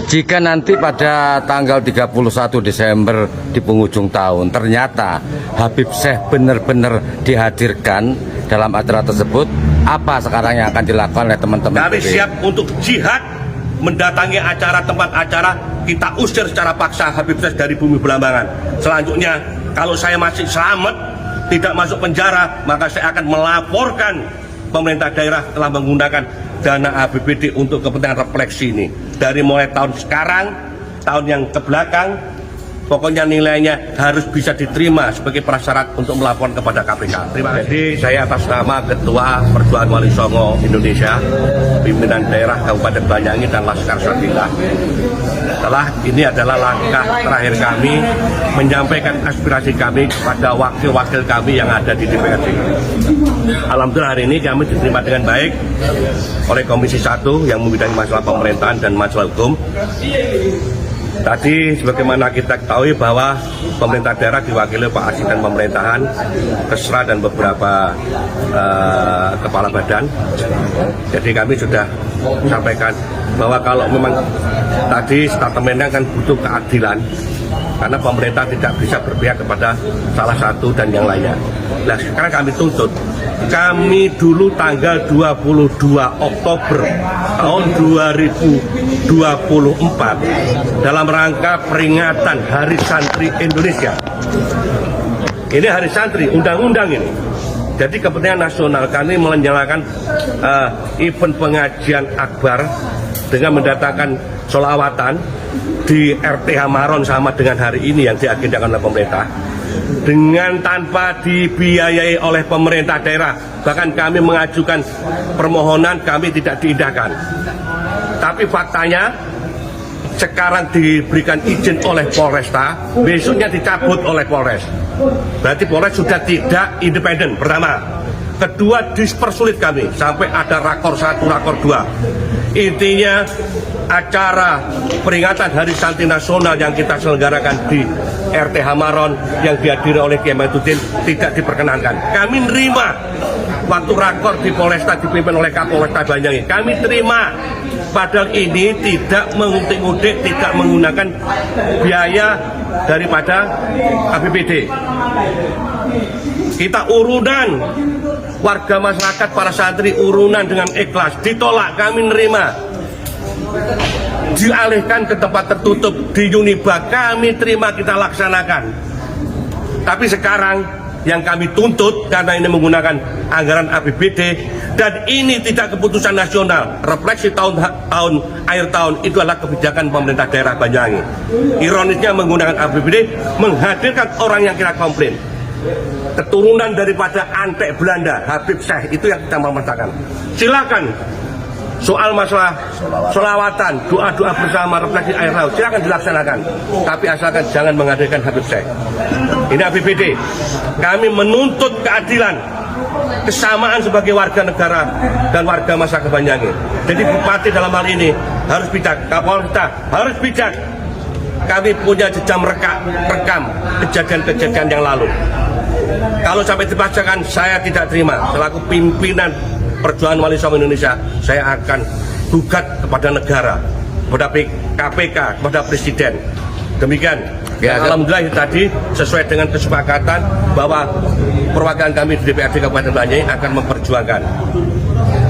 Jika nanti pada tanggal 31 Desember di penghujung tahun ternyata Habib Syekh benar-benar dihadirkan dalam acara tersebut, apa sekarang yang akan dilakukan oleh teman-teman? Kami siap untuk jihad, mendatangi acara tempat acara, kita usir secara paksa Habib Syekh dari bumi Belambangan. Selanjutnya, kalau saya masih selamat, tidak masuk penjara, maka saya akan melaporkan pemerintah daerah telah menggunakan dana APBD untuk kepentingan refleksi ini. Dari mulai tahun sekarang, tahun yang kebelakang, pokoknya nilainya harus bisa diterima sebagai prasyarat untuk melaporkan kepada KPK. Terima kasih. Jadi saya atas nama Ketua Perjuangan Wali Songo Indonesia, pimpinan daerah Kabupaten Banyuwangi dan Laskar Sabila, setelah ini adalah langkah terakhir kami menyampaikan aspirasi kami kepada wakil-wakil kami yang ada di DPRD. Alhamdulillah hari ini kami diterima dengan baik oleh Komisi 1 yang membidangi masalah pemerintahan dan masalah hukum. Tadi sebagaimana kita ketahui bahwa pemerintah daerah diwakili Pak Asisten Pemerintahan, Kesra dan beberapa kepala badan. Jadi kami sudah sampaikan bahwa kalau memang tadi statementnya kan butuh keadilan, karena pemerintah tidak bisa berpihak kepada salah satu dan yang lainnya. Nah sekarang kami tuntut, kami dulu tanggal 22 Oktober tahun 2024 dalam rangka peringatan Hari Santri Indonesia. Ini Hari Santri, undang-undang ini. Jadi kepentingan nasional kami menyalakan event pengajian akbar dengan mendatangkan sholawatan di RTH Maron sama dengan hari ini yang diagendakan oleh pemerintah, dengan tanpa dibiayai oleh pemerintah daerah. Bahkan kami mengajukan permohonan, kami tidak diindahkan. Tapi faktanya sekarang diberikan izin oleh Polresta, besoknya dicabut oleh Polres. Berarti Polres sudah tidak independen, pertama. Kedua, dipersulit kami sampai ada rakor 1, rakor 2. Intinya acara peringatan Hari Santri Nasional yang kita selenggarakan di RTH Maron yang dihadiri oleh Kiai Mahyudin tidak diperkenankan. Kami nerima waktu rakor di Polresta dipimpin oleh Kapolresta Banyuwangi. Kami terima, padahal ini tidak mengutik-utik, tidak menggunakan biaya daripada APBD. Kita urunan, warga masyarakat, para santri urunan dengan ikhlas, ditolak, kami nerima. Dialihkan ke tempat tertutup di Uniba, kami terima, kita laksanakan. Tapi sekarang yang kami tuntut, karena ini menggunakan anggaran APBD dan ini tidak keputusan nasional, refleksi akhir tahun itu adalah kebijakan pemerintah daerah Banyuwangi. Ironisnya menggunakan APBD menghadirkan orang yang kita komplain, keturunan daripada antek Belanda, Habib Syekh, itu yang kita memerintahkan. Silakan soal masalah sholawatan, doa-doa bersama, refleksi air laut, silakan dilaksanakan. Tapi asalkan jangan menghadirkan Habib Syekh. Ini APBD. Kami menuntut keadilan, kesamaan sebagai warga negara dan warga masyarakat Banyuwangi. Jadi Bupati dalam hal ini harus bijak, Kapolres harus bijak. Kami punya jejak rekam kejadian-kejadian yang lalu. Kalau sampai dibacakan, saya tidak terima. Selaku pimpinan Perjuangan Wali Songo Indonesia, saya akan gugat kepada negara, kepada KPK, kepada Presiden. Demikian. Ya, alhamdulillah tadi sesuai dengan kesepakatan bahwa perwakilan kami di DPRD Kabupaten Banyuwangi akan memperjuangkan.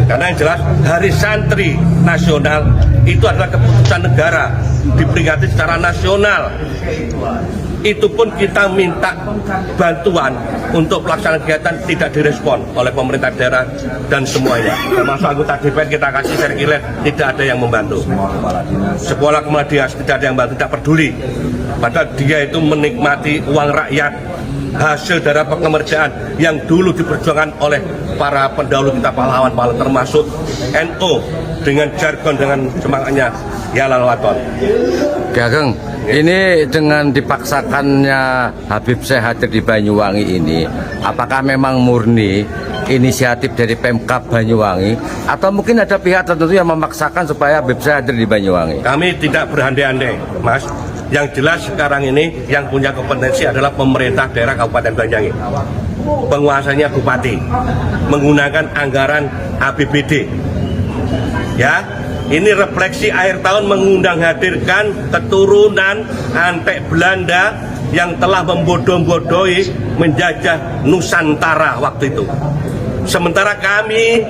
Karena yang jelas Hari Santri Nasional itu adalah keputusan negara, diperingati secara nasional. Itu pun kita minta bantuan untuk pelaksanaan kegiatan tidak direspon oleh pemerintah daerah dan semuanya. Termasuk anggota DPR kita kasih sirkuler, tidak ada yang membantu. Sekolah kemudian tidak ada yang membantu, tidak peduli. Padahal dia itu menikmati uang rakyat, hasil dari pengemerdekaan yang dulu diperjuangkan oleh para pendahulu kita, pahlawan-pahlawan, termasuk NU dengan jargon, dengan semangatnya Yalal Waton. Gageng, ini dengan dipaksakannya Habib Syekh hadir di Banyuwangi ini, apakah memang murni inisiatif dari Pemkab Banyuwangi atau mungkin ada pihak tertentu yang memaksakan supaya Habib Syekh hadir di Banyuwangi? Kami tidak berandai-andai, Mas. Yang jelas sekarang ini yang punya kompetensi adalah pemerintah daerah Kabupaten Banyuwangi. Penguasanya Bupati menggunakan anggaran APBD. Ya, Ini refleksi akhir tahun mengundang hadirkan keturunan antek Belanda yang telah membodoh-bodohi menjajah Nusantara waktu itu. Sementara kami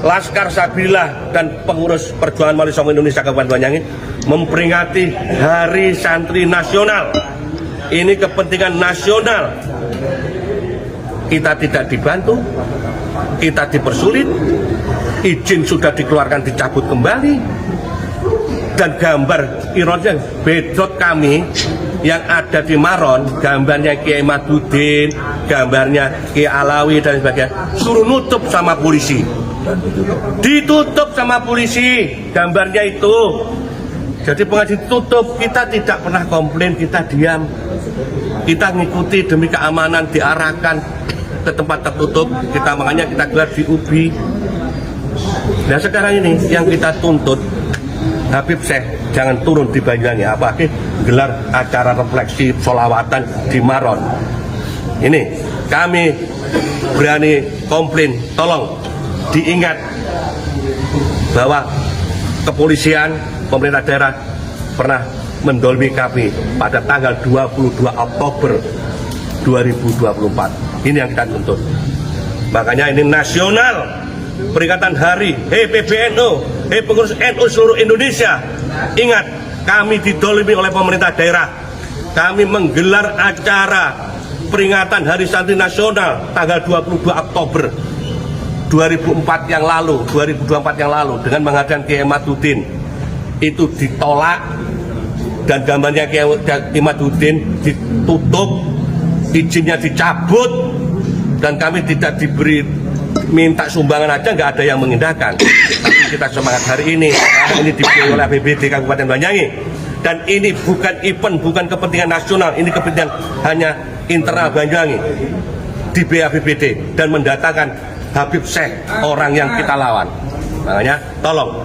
Laskar Sabilah dan pengurus perjuangan Wali Songo Indonesia Kabupaten Banyuwangi memperingati Hari Santri Nasional. Ini kepentingan nasional. Kita tidak dibantu, kita dipersulit, izin sudah dikeluarkan dicabut kembali, dan gambar ironisnya bedot kami yang ada di Maron, gambarnya Kiai Madudin, gambarnya Kiai Alawi dan sebagainya, suruh nutup sama polisi, ditutup sama polisi gambarnya itu. Jadi pengaji tutup, kita tidak pernah komplain, kita diam, kita ngikuti demi keamanan, diarahkan ke tempat tertutup, kita makanya kita gelar di UBI. Nah sekarang ini yang kita tuntut, Habib Syekh jangan turun di Banyuwangi, apalagi gelar acara refleksi sholawatan di Maron. Ini kami berani komplain, tolong diingat bahwa kepolisian, pemerintah daerah pernah mendolimi kami pada tanggal 22 Oktober 2024. Ini yang kita tuntut. Makanya ini nasional, peringatan hari, hei PBNU, hei pengurus NU seluruh Indonesia, ingat, kami didolimi oleh pemerintah daerah. Kami menggelar acara peringatan Hari Santri Nasional tanggal 22 Oktober 2024 yang lalu, 2024 yang lalu, dengan mengadakan Kiai Madudin. Itu ditolak, dan gambarnya Kiai Madudin ditutup, izinnya dicabut, dan kami tidak diberi, minta sumbangan aja nggak ada yang mengindahkan. Tapi kita semangat hari ini, karena ini dibiayai oleh APBD Kabupaten Banyuwangi, dan ini bukan event, bukan kepentingan nasional, ini kepentingan hanya internal Banyuwangi, dibiayai APBD, dan mendatangkan Habib Syekh, orang yang kita lawan. Makanya tolong,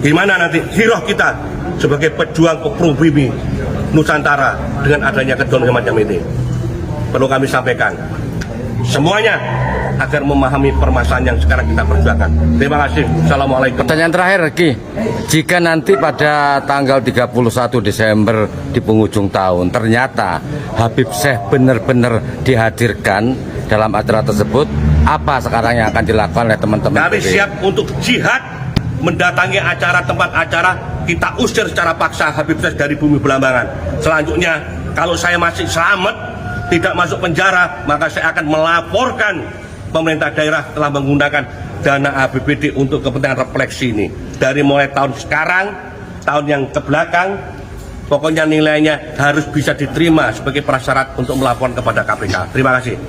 gimana nanti hiroh kita sebagai pejuang pribumi Nusantara dengan adanya kedon macam ini, perlu kami sampaikan semuanya agar memahami permasalahan yang sekarang kita perjuangkan. Terima kasih. Assalamualaikum. Pertanyaan terakhir, Ki. Jika nanti pada tanggal 31 Desember di penghujung tahun ternyata Habib Syekh benar-benar dihadirkan dalam acara tersebut, apa sekarang yang akan dilakukan oleh teman-teman? Kami siap untuk jihad, mendatangi acara, tempat acara, kita usir secara paksa Habib Syekh dari bumi Belambangan. Selanjutnya, kalau saya masih selamat, tidak masuk penjara, maka saya akan melaporkan pemerintah daerah telah menggunakan dana APBD untuk kepentingan refleksi ini. Dari mulai tahun sekarang, tahun yang kebelakang, pokoknya nilainya harus bisa diterima sebagai prasyarat untuk melaporkan kepada KPK. Terima kasih.